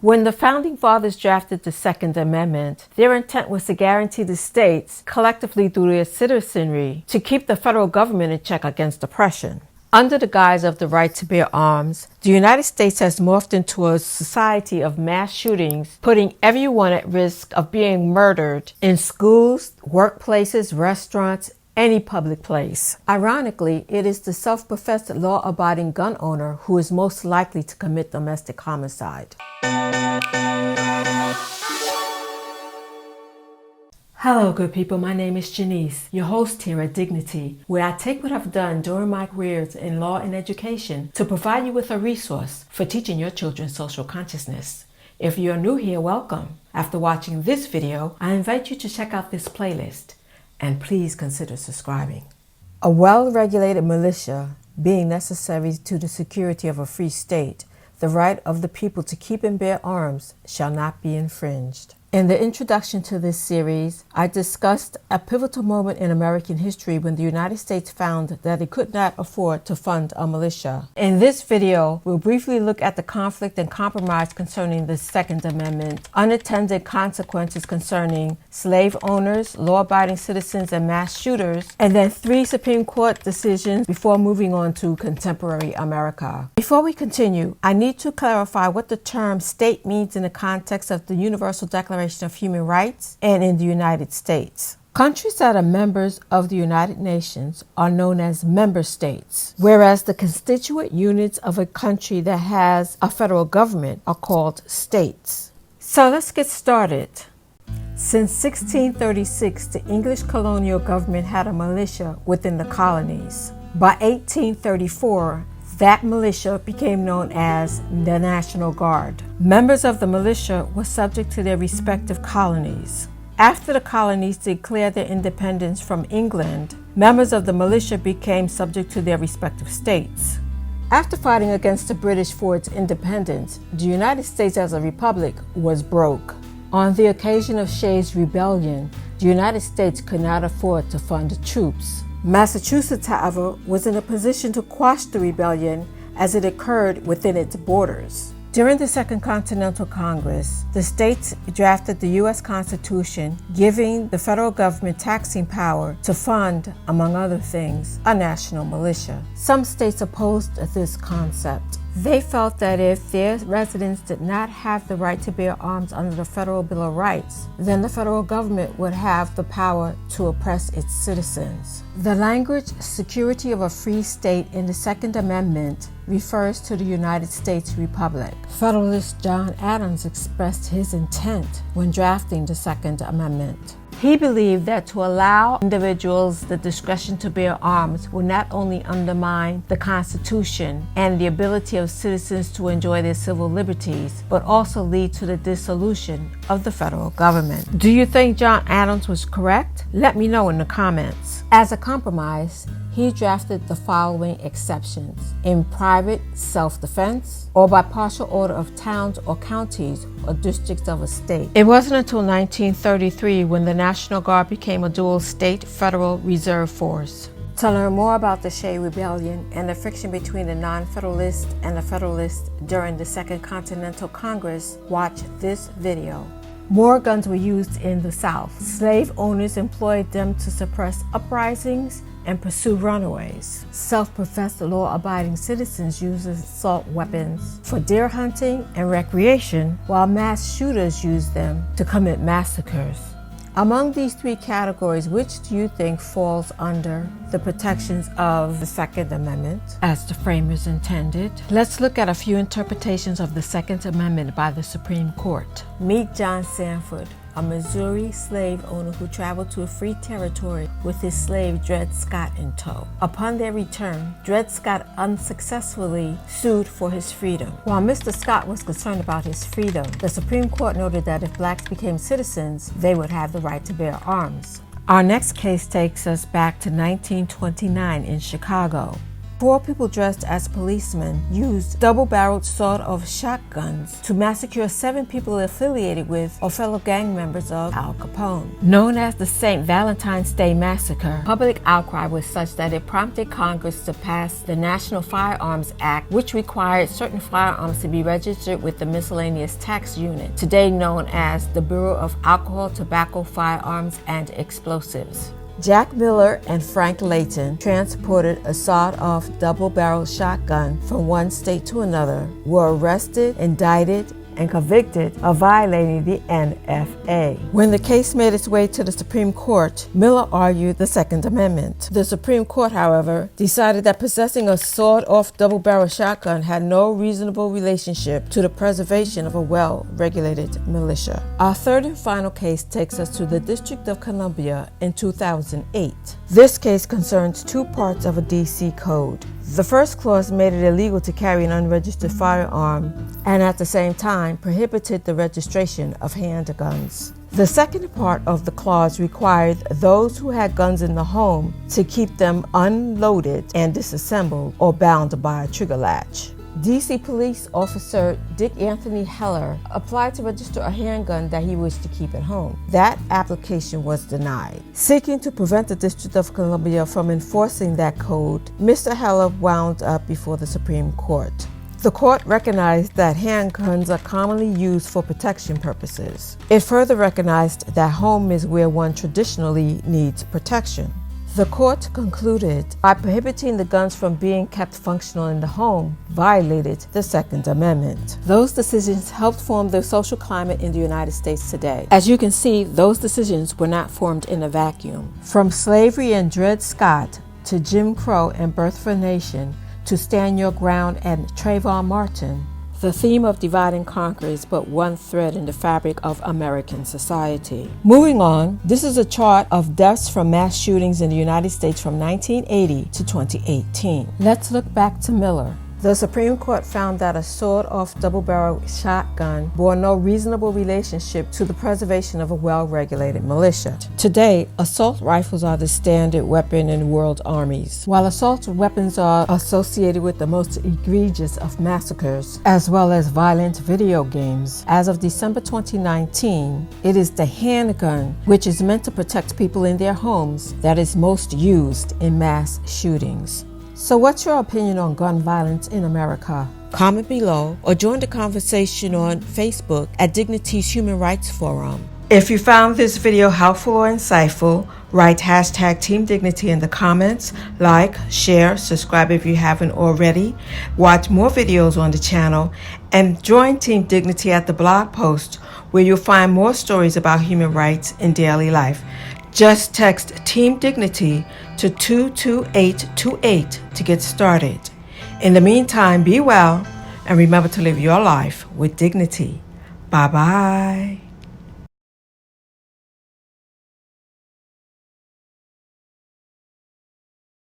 When the Founding Fathers drafted the Second Amendment, their intent was to guarantee the states, collectively through their citizenry, to keep the federal government in check against oppression. Under the guise of the right to bear arms, the United States has morphed into a society of mass shootings, putting everyone at risk of being murdered in schools, workplaces, restaurants, any public place. Ironically, it is the self-professed law-abiding gun owner who is most likely to commit domestic homicide. Hello, good people. My name is Janice, your host here at Dignity, where I take what I've done during my careers in law and education to provide you with a resource for teaching your children social consciousness. If you're new here, welcome. After watching this video, I invite you to check out this playlist, and please consider subscribing. A well-regulated militia being necessary to the security of a free state, the right of the people to keep and bear arms shall not be infringed. In the introduction to this series, I discussed a pivotal moment in American history when the United States found that it could not afford to fund a militia. In this video, we'll briefly look at the conflict and compromise concerning the Second Amendment, unintended consequences concerning slave owners, law-abiding citizens, and mass shooters, and then 3 Supreme Court decisions before moving on to contemporary America. Before we continue, I need to clarify what the term state means in the context of the Universal Declaration of Human Rights and in the United States. Countries that are members of the United Nations are known as member states, whereas the constituent units of a country that has a federal government are called states. So let's get started. Since 1636, the English colonial government had a militia within the colonies. By 1834, that militia became known as the National Guard. Members of the militia were subject to their respective colonies. After the colonies declared their independence from England, members of the militia became subject to their respective states. After fighting against the British for its independence, the United States as a republic was broke. On the occasion of Shays' Rebellion, the United States could not afford to fund the troops. Massachusetts, however, was in a position to quash the rebellion as it occurred within its borders. During the Second Continental Congress, the states drafted the U.S. Constitution, giving the federal government taxing power to fund, among other things, a national militia. Some states opposed this concept. They felt that if their residents did not have the right to bear arms under the Federal Bill of Rights, then the federal government would have the power to oppress its citizens. The language security of a free state in the Second Amendment refers to the United States Republic. Federalist John Adams expressed his intent when drafting the Second Amendment. He believed that to allow individuals the discretion to bear arms would not only undermine the Constitution and the ability of citizens to enjoy their civil liberties, but also lead to the dissolution of the federal government. Do you think John Adams was correct? Let me know in the comments. As a compromise, he drafted the following exceptions: in private self-defense, or by partial order of towns or counties or districts of a state. It wasn't until 1933 when the National Guard became a dual state federal reserve force. To learn more about the Shays' Rebellion and the friction between the non-federalists and the federalists during the Second Continental Congress, watch this video. More guns were used in the South. Slave owners employed them to suppress uprisings and pursue runaways. Self-professed law-abiding citizens used assault weapons for deer hunting and recreation, while mass shooters used them to commit massacres. Among these 3 categories, which do you think falls under the protections of the Second Amendment as the framers intended? Let's look at a few interpretations of the Second Amendment by the Supreme Court. Meet John Sanford, a Missouri slave owner who traveled to a free territory with his slave Dred Scott in tow. Upon their return, Dred Scott unsuccessfully sued for his freedom. While Mr. Scott was concerned about his freedom, the Supreme Court noted that if blacks became citizens, they would have the right to bear arms. Our next case takes us back to 1929 in Chicago. 4 people dressed as policemen used double-barreled sawed-off shotguns to massacre 7 people affiliated with or fellow gang members of Al Capone. Known as the St. Valentine's Day Massacre, public outcry was such that it prompted Congress to pass the National Firearms Act, which required certain firearms to be registered with the Miscellaneous Tax Unit, today known as the Bureau of Alcohol, Tobacco, Firearms, and Explosives. Jack Miller and Frank Layton transported a sawed-off double-barreled shotgun from one state to another, were arrested, indicted, and convicted of violating the NFA. When the case made its way to the Supreme Court, Miller argued the Second Amendment. The Supreme Court, however, decided that possessing a sawed-off double-barrel shotgun had no reasonable relationship to the preservation of a well-regulated militia. Our third and final case takes us to the District of Columbia in 2008. This case concerns 2 parts of a D.C. code. The first clause made it illegal to carry an unregistered firearm and at the same time prohibited the registration of handguns. The second part of the clause required those who had guns in the home to keep them unloaded and disassembled or bound by a trigger latch. D.C. Police Officer Dick Anthony Heller applied to register a handgun that he wished to keep at home. That application was denied. Seeking to prevent the District of Columbia from enforcing that code, Mr. Heller wound up before the Supreme Court. The court recognized that handguns are commonly used for protection purposes. It further recognized that home is where one traditionally needs protection. The court concluded by prohibiting the guns from being kept functional in the home violated the Second Amendment. Those decisions helped form the social climate in the United States today. As you can see, those decisions were not formed in a vacuum. From slavery and Dred Scott to Jim Crow and Birth of a Nation to Stand Your Ground and Trayvon Martin, the theme of divide and conquer is but one thread in the fabric of American society. Moving on, this is a chart of deaths from mass shootings in the United States from 1980 to 2018. Let's look back to Miller. The Supreme Court found that a sawed-off double-barreled shotgun bore no reasonable relationship to the preservation of a well-regulated militia. Today, assault rifles are the standard weapon in world armies. While assault weapons are associated with the most egregious of massacres, as well as violent video games, as of December 2019, it is the handgun, which is meant to protect people in their homes, that is most used in mass shootings. So what's your opinion on gun violence in America? Comment below or join the conversation on Facebook at Dignity's Human Rights Forum. If you found this video helpful or insightful, write hashtag Team Dignity in the comments, like, share, subscribe if you haven't already, watch more videos on the channel, and join Team Dignity at the blog post where you'll find more stories about human rights in daily life. Just text Team Dignity to 22828 to get started. In the meantime, be well and remember to live your life with dignity. Bye-bye.